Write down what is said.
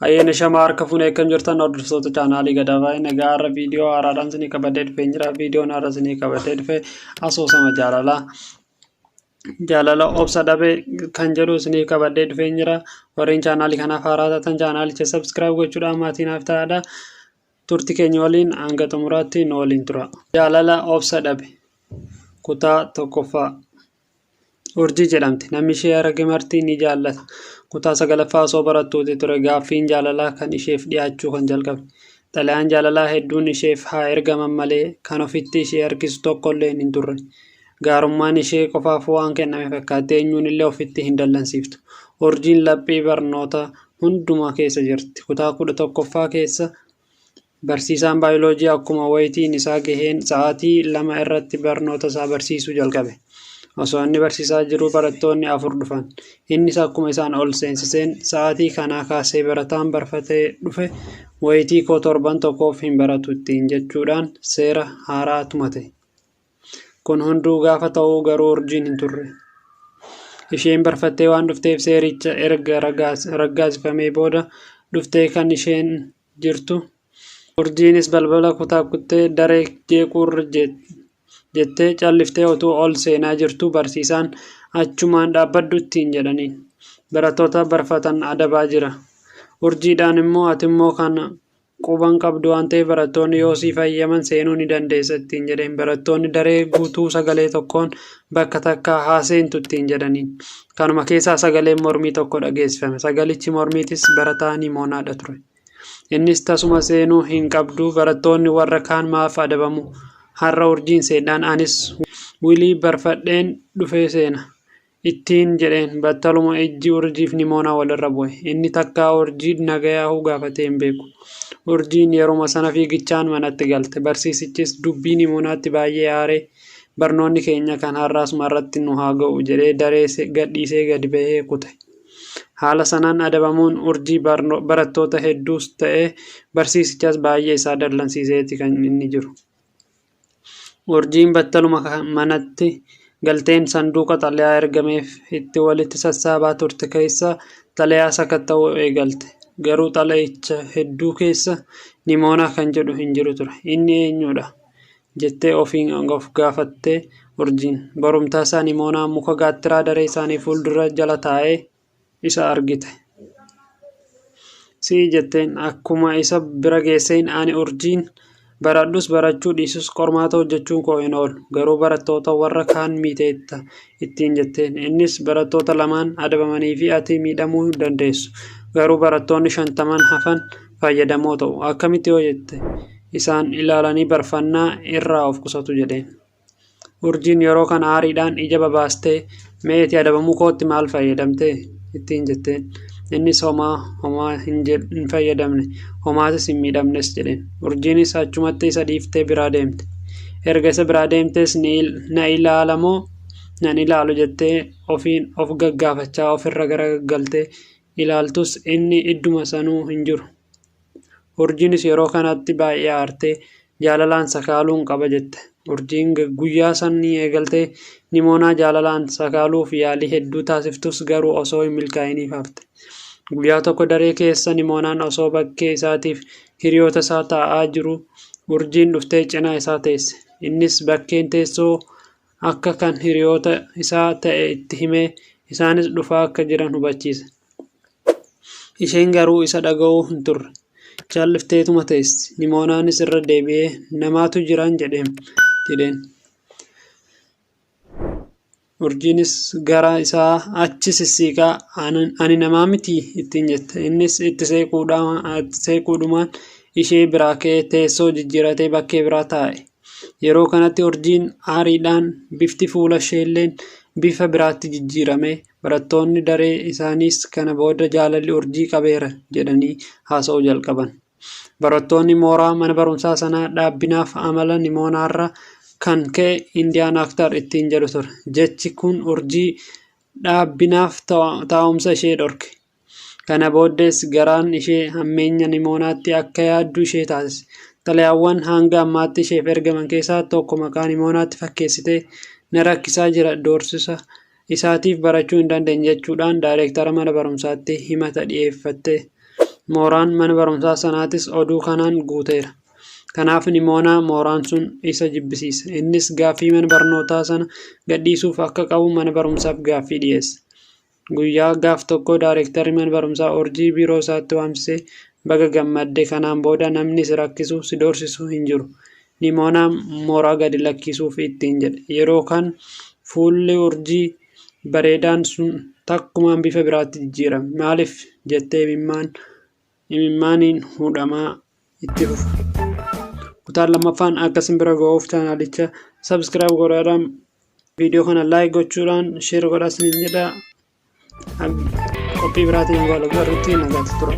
Ayyeen shamaa harka fuunee akkam jirtan hordoftoota chaanaalii Gadabaa nagaarra viidiyoo haaraadhaan isinii qabadee dhufee jira. Viidiyoon haara isinii qabadee dhufe asoosama jaalala obsa dhabe kan jedhu isinii qabadee dhufee jira. Warreen chaanaalii kanaaf haaraa taatan chaanaalicha subscribe gochuudhaan maatii naaf ta'aadha. Turtii keenya waliin hanga xumuraatti nu waliin tura. Jaalala obsa dhabe kutaa tokkoffaa. Urjii jedhamti. Namni ishee arge marti ni jaallata. Kutaa sagalaffaa osoo barattuuti ture gaaffiin jaalalaa kan isheef dhiyaachuu kan jalqabe. Xalayaan jaalalaa hedduun isheef haa ergaman malee kan ofitti ishee harkisu tokkollee hin turre. Gaarummaan ishee qofaaf waan kenname fakkaatee eenyuun illee ofitti hin dallansiiftu. Urjiin laphee barnoota hundumaa keessa jirti. Kutaa 11ffaa keessa barsiisaan baayoloojii akkuma wayitiin isaa gaheen sa'aatii 2 irratti barnoota isaa barsiisuu jalqabe. Osoo inni barsiisaa jiru barattoonni 4 dhufan. Innis akkuma isaan ol seensiseen sa'aatii kanaa kaasee barataan barfatee dhufe wayitii koo torban tokkoof hin baratu ittiin jechuudhaan seera haaraa tumate. Kun hunduu gaafa ta'uu garuu urjiin hin turre. Isheen barfattee waan dhufteef seericha erga raggaasifamee booda dhuftee kan isheen jirtu. Urjiinis balbala kutaa kuttee daree jeequurra jettee calliftee otuu ol seenaa jirtu barsiisaan achumaan dhaabbadhu ittiin jedhaniin. Barattoota barfatan adabaa jira. Urjiidhaan immoo ati immoo kan quban qabdu waan ta'eef barattoonni yoo si fayyaman seenuu ni dandeessa ittiin jedheen. Barattoonni daree guutuu sagalee tokkoon bakka takkaa haaseentu ittiin jedhaniin. Kanuma keessaa sagaleen mormii tokko dhageessifame. Sagalichi mormiitis barataa Nimoonaadha ture. Innis tasuma seenuu hin qabdu barattoonni warra kaan maaf adabamu. Har'a urjiin seenaan anis wilii barfadheen dhufee seena ittiin jedheen battaluma ijji urjiif Nimoonaa walirra bu'e. Inni takkaa urjii nagayaahuu gaafatee hin beeku. Urjiin yeruma sana fiigichaan manatti galte. Barsiisichis dubbii Nimoonaatti baay'ee aaree barnoonni keenya kan har'aasuma irratti nu haa ga'u jedhee daree gadhiisee gadi bahee kute. Haala sanaan adabamuun urjii barattoota hedduus ta'ee barsiisichas baay'ee isaa dallansiiseeti kan inni jiru. Urjiin battaluma manatti galteen sanduuqa xalayaa ergameef itti walitti sassaabaa turte keessa xalayaa sakatta'uu eegalte. Garuu xalayicha hedduu keessa Nimoonaa kan jedhu hin jiru ture. Inni eenyudha jettee ofiin of gaafattee urjiin. Barumtaa isaa Nimoonaa muka gaattiraa daree isaanii fuuldura jala taa'ee isa argite. Sii jetteen akkuma isa bira geesseen ani urjiin baradhus barachuu dhiisus qormaata hojjechuun koo hin oolu. Garuu barattoota warra kaan miiteetta ittiin jetteen. Innis barattoota lamaan adabamanii fi ati miidhamuu dandeessu. Garuu barattoonni 50 hafan fayyadamoo ta'u. Akkamitti yoo jette isaan ilaalanii barfannaa irraa of qusatu jedheen. Urjiin yeroo kana aariidhaan ija babaastee meetii adabamuu kootti maal fayyadamte ittiin jetteen. Innis homaa hin fayyadamne homaatis hin miidhamnes jedheen. Urjiinis achumatti isa dhiiftee biraa deemte. Erga isa biraa deemtes na ilaala moo nan ilaalu jettee ofiin of gaggaafachaa ofirra garagaltee ilaaltus inni idduma sanuu hin jiru. Urjiinis yeroo kanatti baay'ee aartee jaalalaan sakaaluun qaba jette. Urjiin guyyaa sanii eegaltee Nimoonaa jaalalaan sakaaluuf yaalii hedduu taasiftus garuu osoo hin milkaa'iniif hafte. Guyyaa tokko daree keessa Nimoonaan osoo bakkee isaatiif hiriyoota isaa taa'aa jiru urjiin dhuftee cinaa isaa teesse. Innis bakkeen teessoo akka kan hiriyoota isaa ta'e itti himee isaanis dhufaa akka jiran hubachiise. Isheen garuu isa dhaga'uu hin turre. Callifteetuma teessi. Nimoonaanis irra deebi'ee namaatu jiran jedheen. Urjiinis gara isaa achi sissiiqaa ani namaa miti ittiin jette. Innis itti seequudhumaan ishee biraa ka'ee teessoo jijjiiratee bakkee biraa taa'e. Yeroo kanatti urjiin aariidhaan bifti fuula isheelleen bifa biraatti jijjiirame. Barattoonni daree isaaniis kana booda jaalalli urjii qabeera jedhanii haasa'uu jalqaban. Barattoonni mooraa mana barumsaa sanaa dhaabbinaaf amala Nimoonaarra kan ka'e Indiyaan aktar ittiin jedhu ture. Jechi kun urjii dhaabbinaaf taa'umsa ishee dhorke. Kana booddees garaan ishee hammeenya Nimoonaatti akka yaaddu ishee taasise. Xalayaawwan hanga ammaatti isheef ergaman keessaa tokko maqaa Nimoonaatti fakkeessitee na rakkisaa jira doorsisa isaatiif barachuu hin dandeenye jechuudhaan daayireektara mana barumsaatti himata dhiyeeffatte. Mooraan mana barumsaa sanaatis oduu kanaan guuteera. Kanaaf Nimoonaa mooraan sun isa jibbisiise. Innis gaaffii mana barnootaa sana gadhiisuuf akka qabu mana barumsaaf gaaffii dhiyeesse. Guyyaa gaaf tokko daayirektarri mana barumsaa orjii biiroo isaatti waamsisee baga gammadde kanaan booda namni si rakkisu si doorsisu hin jiru. Nimoonaa mooraa gadi lakkisuuf ittiin jedhe. Yeroo kan fuulli orjii bareedaan sun takkumaan bifa biraatti jijjiirame. Maaliif jettee imimmaaniin hudhamaa itti fufe. Kutaan lammaffaan akkasiin bira ga'uuf chaanaalicha subscribe godhaadhaan viidiyoo kana like gochuudhaan share godhaa isiniin jedha. Qophii biraatiin wal gargaruutti nagaatti tura.